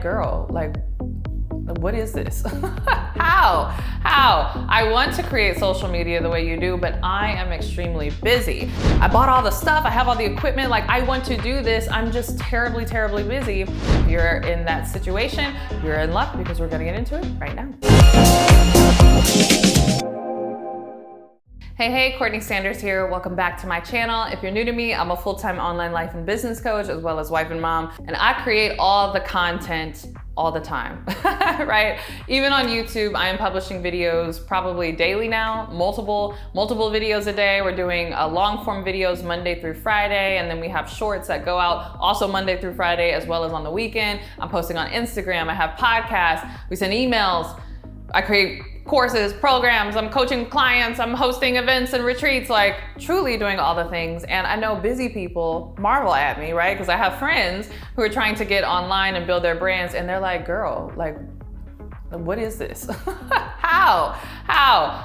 girl, like, what is this? How? I want to create social media the way you do, but I am extremely busy. I bought all the stuff, I have all the equipment, like I want to do this, I'm just terribly busy. If you're in that situation, you're in luck because we're gonna get into it right now. Hey, CourtneyLSanders here. Welcome back to my channel. If you're new to me, I'm a full-time online life and business coach as well as wife and mom, and I create all the content all the time, right? Even on YouTube, I am publishing videos probably daily now, multiple videos a day. We're doing long form videos Monday through Friday, and then we have shorts that go out also Monday through Friday as well as on the weekend. I'm posting on Instagram, I have podcasts, we send emails, I create courses, programs, I'm coaching clients, I'm hosting events and retreats, like truly doing all the things. And I know busy people marvel at me, right? Because I have friends who are trying to get online and build their brands, and they're like, girl, like, what is this? How?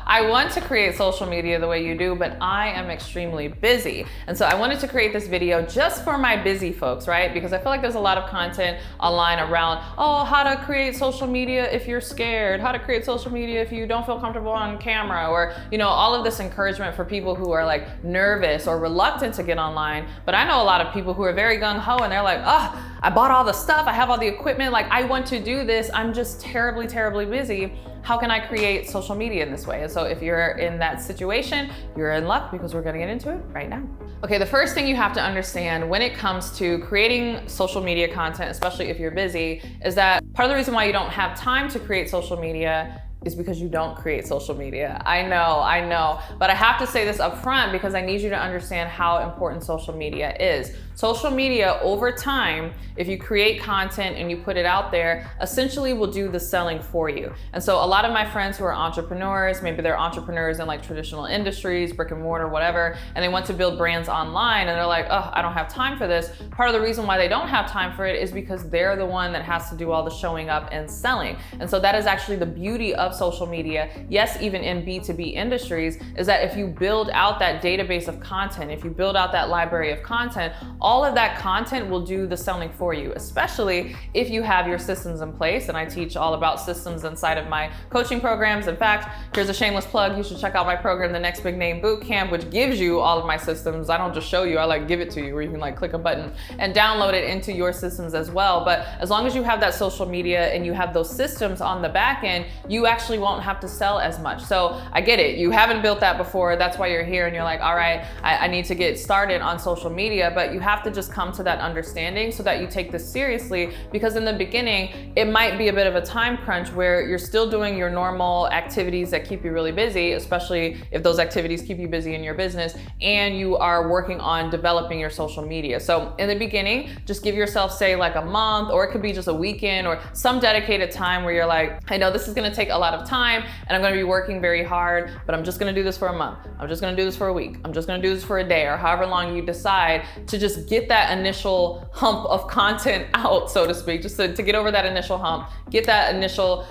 I want to create social media the way you do, but I am extremely busy. And so I wanted to create this video just for my busy folks, right? Because I feel like there's a lot of content online around, oh, how to create social media if you're scared, how to create social media if you don't feel comfortable on camera, or, you know, all of this encouragement for people who are like nervous or reluctant to get online. But I know a lot of people who are very gung-ho and they're like, oh, I bought all the stuff, I have all the equipment, like I want to do this, I'm just terribly busy. How can I create social media in this way? And so if you're in that situation, you're in luck because we're gonna get into it right now. Okay, the first thing you have to understand when it comes to creating social media content, especially if you're busy, is that part of the reason why you don't have time to create social media is because you don't create social media. I know, but I have to say this up front because I need you to understand how important social media is. Social media over time, if you create content and you put it out there, essentially will do the selling for you. And so a lot of my friends who are entrepreneurs, maybe they're entrepreneurs in like traditional industries, brick and mortar, whatever, and they want to build brands online and they're like, oh, I don't have time for this. Part of the reason why they don't have time for it is because they're the one that has to do all the showing up and selling. And so that is actually the beauty of social media, yes, even in B2B industries, is that if you build out that database of content, if you build out that library of content, all of that content will do the selling for you, especially if you have your systems in place. And I teach all about systems inside of my coaching programs. In fact, here's a shameless plug. You should check out my program, the Next Big Name Bootcamp, which gives you all of my systems. I don't just show you, I like give it to you, where you can like click a button and download it into your systems as well. But as long as you have that social media and you have those systems on the back end, you actually won't have to sell as much. So I get it, you haven't built that before, that's why you're here and you're like, all right, I need to get started on social media, but you have to just come to that understanding so that you take this seriously, because in the beginning, it might be a bit of a time crunch where you're still doing your normal activities that keep you really busy, especially if those activities keep you busy in your business, and you are working on developing your social media. So in the beginning, just give yourself, say like a month, or it could be just a weekend or some dedicated time where you're like, I know this is gonna take a lot of time and I'm gonna be working very hard, but I'm just gonna do this for a month. I'm just gonna do this for a week. I'm just gonna do this for a day, or however long you decide, to just get that initial hump of content out, so to speak, just to get over that initial hump, get that initial,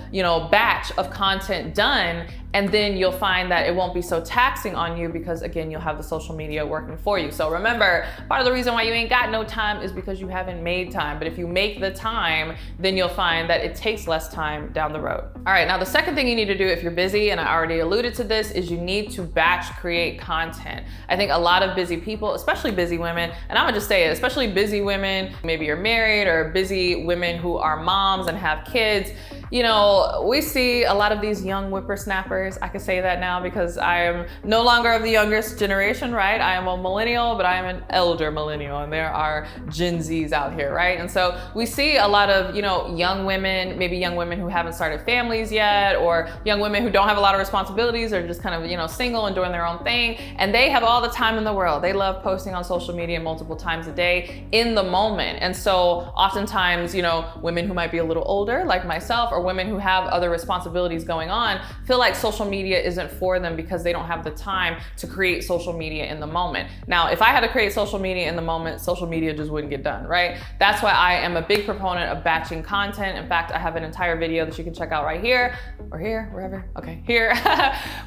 batch of content done. And then you'll find that it won't be so taxing on you because, again, you'll have the social media working for you. So remember, part of the reason why you ain't got no time is because you haven't made time. But if you make the time, then you'll find that it takes less time down the road. All right, now the second thing you need to do if you're busy, and I already alluded to this, is you need to batch create content. I think a lot of busy people, especially busy women, and I'm gonna just say it, especially busy women, maybe you're married, or busy women who are moms and have kids, we see a lot of these young whippersnappers. I can say that now because I am no longer of the youngest generation, right? I am a millennial, but I am an elder millennial, and there are Gen Zs out here, right? And so we see a lot of, young women, maybe young women who haven't started families yet, or young women who don't have a lot of responsibilities, or just kind of, single and doing their own thing. And they have all the time in the world. They love posting on social media multiple times a day in the moment. And so oftentimes, women who might be a little older, like myself, or women who have other responsibilities going on feel like social media isn't for them because they don't have the time to create social media in the moment. Now, if I had to create social media in the moment, social media just wouldn't get done, right? That's why I am a big proponent of batching content. In fact, I have an entire video that you can check out right here, or here, wherever, okay, here,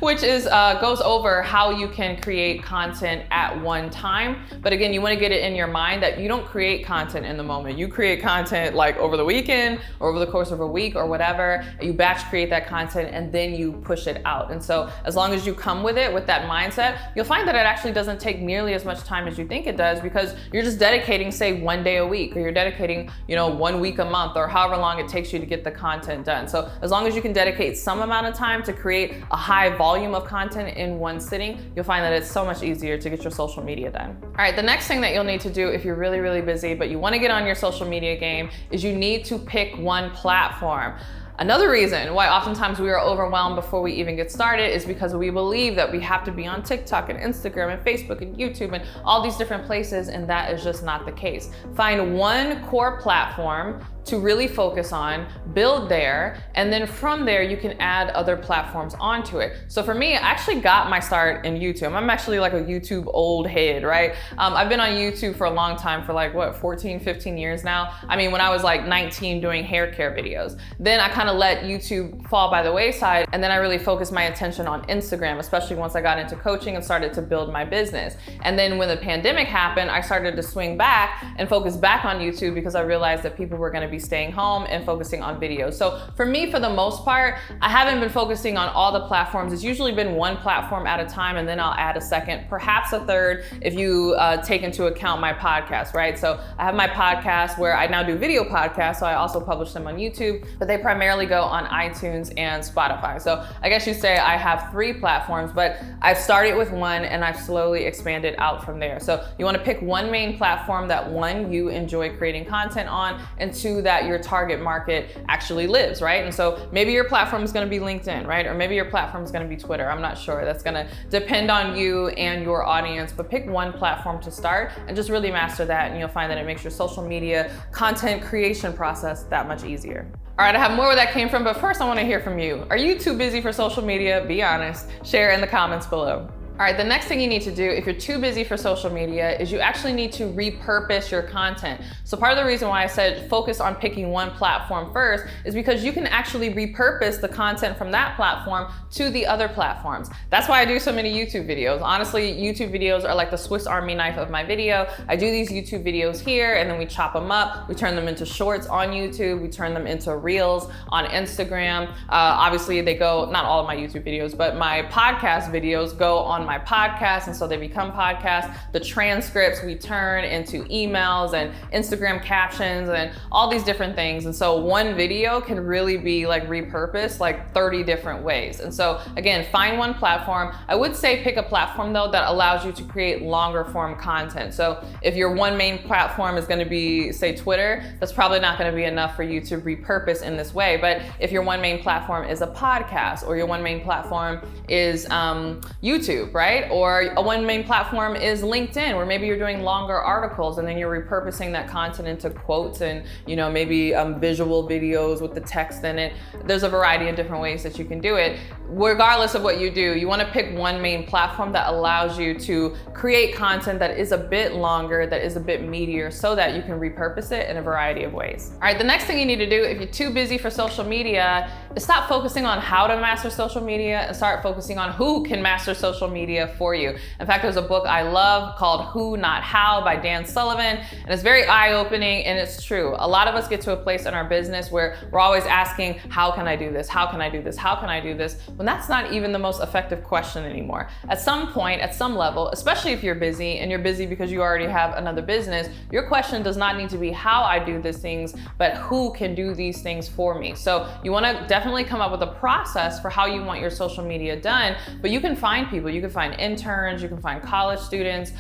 which is goes over how you can create content at one time. But again, you want to get it in your mind that you don't create content in the moment. You create content like over the weekend or over the course of a week or whatever. You batch create that content and then you push it out. And so as long as you come with it with that mindset, you'll find that it actually doesn't take nearly as much time as you think it does, because you're just dedicating, say, 1 day a week, or you're dedicating, 1 week a month, or however long it takes you to get the content done. So as long as you can dedicate some amount of time to create a high volume of content in one sitting, you'll find that it's so much easier to get your social media done. All right, the next thing that you'll need to do if you're really, really busy, but you want to get on your social media game, is you need to pick one platform. Another reason why oftentimes we are overwhelmed before we even get started is because we believe that we have to be on TikTok and Instagram and Facebook and YouTube and all these different places, and that is just not the case. Find one core platform to really focus on, build there, and then from there you can add other platforms onto it. So for me, I actually got my start in YouTube. I'm actually like a YouTube old head, right? I've been on YouTube for a long time, for like what, 14, 15 years now. I mean, when I was like 19 doing hair care videos. Then I kind of let YouTube fall by the wayside, and then I really focused my attention on Instagram, especially once I got into coaching and started to build my business. And then when the pandemic happened, I started to swing back and focus back on YouTube because I realized that people were gonna be staying home and focusing on videos. So for me, for the most part, I haven't been focusing on all the platforms. It's usually been one platform at a time, and then I'll add a second, perhaps a third, if you take into account my podcast, right? So I have my podcast where I now do video podcasts, so I also publish them on YouTube, but they primarily go on iTunes and Spotify. So I guess you say I have 3 platforms, but I've started with one and I've slowly expanded out from there. So you want to pick one main platform that, 1, you enjoy creating content on, and 2, that your target market actually lives, right? And so maybe your platform is going to be LinkedIn, right? Or maybe your platform is going to be Twitter. I'm not sure. That's going to depend on you and your audience, but pick one platform to start and just really master that, and you'll find that it makes your social media content creation process that much easier. All right, I have more where that came from, but first I want to hear from you. Are you too busy for social media? Be honest. Share in the comments below. All right, the next thing you need to do if you're too busy for social media is you actually need to repurpose your content. So part of the reason why I said focus on picking one platform first is because you can actually repurpose the content from that platform to the other platforms. That's why I do so many YouTube videos. Honestly, YouTube videos are like the Swiss Army knife of my video. I do these YouTube videos here, and then we chop them up. We turn them into shorts on YouTube. We turn them into reels on Instagram. Obviously they go, not all of my YouTube videos, but my podcast videos go on my podcast, and so they become podcasts. The transcripts we turn into emails and Instagram captions and all these different things. And so one video can really be like repurposed like 30 different ways. And so again, find one platform. I would say pick a platform though that allows you to create longer form content. So if your one main platform is going to be, say, Twitter, that's probably not going to be enough for you to repurpose in this way. But if your one main platform is a podcast, or your one main platform is YouTube, right? Or a one main platform is LinkedIn, where maybe you're doing longer articles and then you're repurposing that content into quotes and, maybe visual videos with the text in it. There's a variety of different ways that you can do it. Regardless of what you do, you want to pick one main platform that allows you to create content that is a bit longer, that is a bit meatier, so that you can repurpose it in a variety of ways. All right, the next thing you need to do if you're too busy for social media is stop focusing on how to master social media and start focusing on who can master social media for you. In fact, there's a book I love called Who Not How by Dan Sullivan, and it's very eye-opening, and it's true. A lot of us get to a place in our business where we're always asking, how can I do this? How can I do this? How can I do this? When that's not even the most effective question anymore. At some point, at some level, especially if you're busy and you're busy because you already have another business, your question does not need to be how I do these things, but who can do these things for me. So you want to definitely come up with a process for how you want your social media done, but you can find people. You can find interns, you can find college students,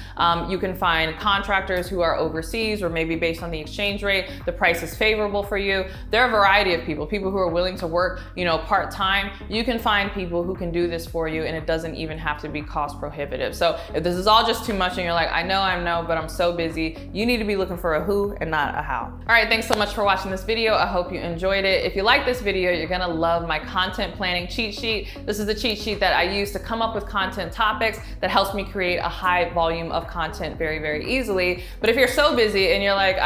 you can find contractors who are overseas, or maybe based on the exchange rate, the price is favorable for you. There are a variety of people who are willing to work, part-time. You can find people who can do this for you, and it doesn't even have to be cost prohibitive. So if this is all just too much and you're like, I know, but I'm so busy, you need to be looking for a who and not a how. All right, thanks so much for watching this video. I hope you enjoyed it. If you like this video, you're gonna love my content planning cheat sheet. This is the cheat sheet that I use to come up with content topics that helps me create a high volume of content very, very easily. But if you're so busy and you're like,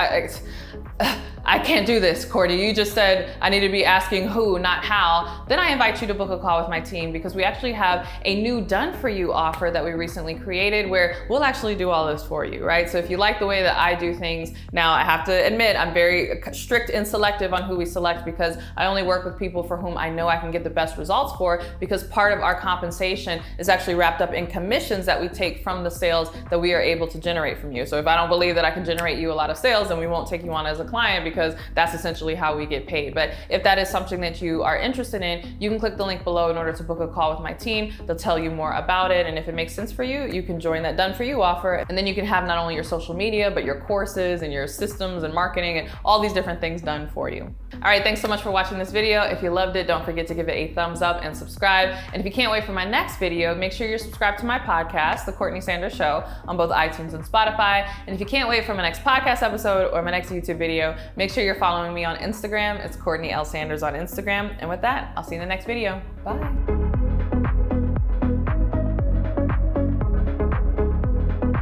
I can't do this, Courtney. You just said I need to be asking who, not how. Then I invite you to book a call with my team, because we actually have a new done for you offer that we recently created where we'll actually do all this for you, right? So if you like the way that I do things, now I have to admit I'm very strict and selective on who we select, because I only work with people for whom I know I can get the best results for, because part of our compensation is actually wrapped up in commissions that we take from the sales that we are able to generate from you. So if I don't believe that I can generate you a lot of sales, then we won't take you on as a client, because that's essentially how we get paid. But if that is something that you are interested in, you can click the link below in order to book a call with my team. They'll tell you more about it, and if it makes sense for you, you can join that done for you offer, and then you can have not only your social media, but your courses and your systems and marketing and all these different things done for you. All right, thanks so much for watching this video. If you loved it, don't forget to give it a thumbs up and subscribe. And if you can't wait for my next video, make sure you're subscribed to my podcast, The Courtney Sanders Show, on both iTunes and Spotify. And if you can't wait for my next podcast episode or my next YouTube video, make sure you're following me on Instagram. It's CourtneyLSanders on Instagram. And with that, I'll see you in the next video. Bye.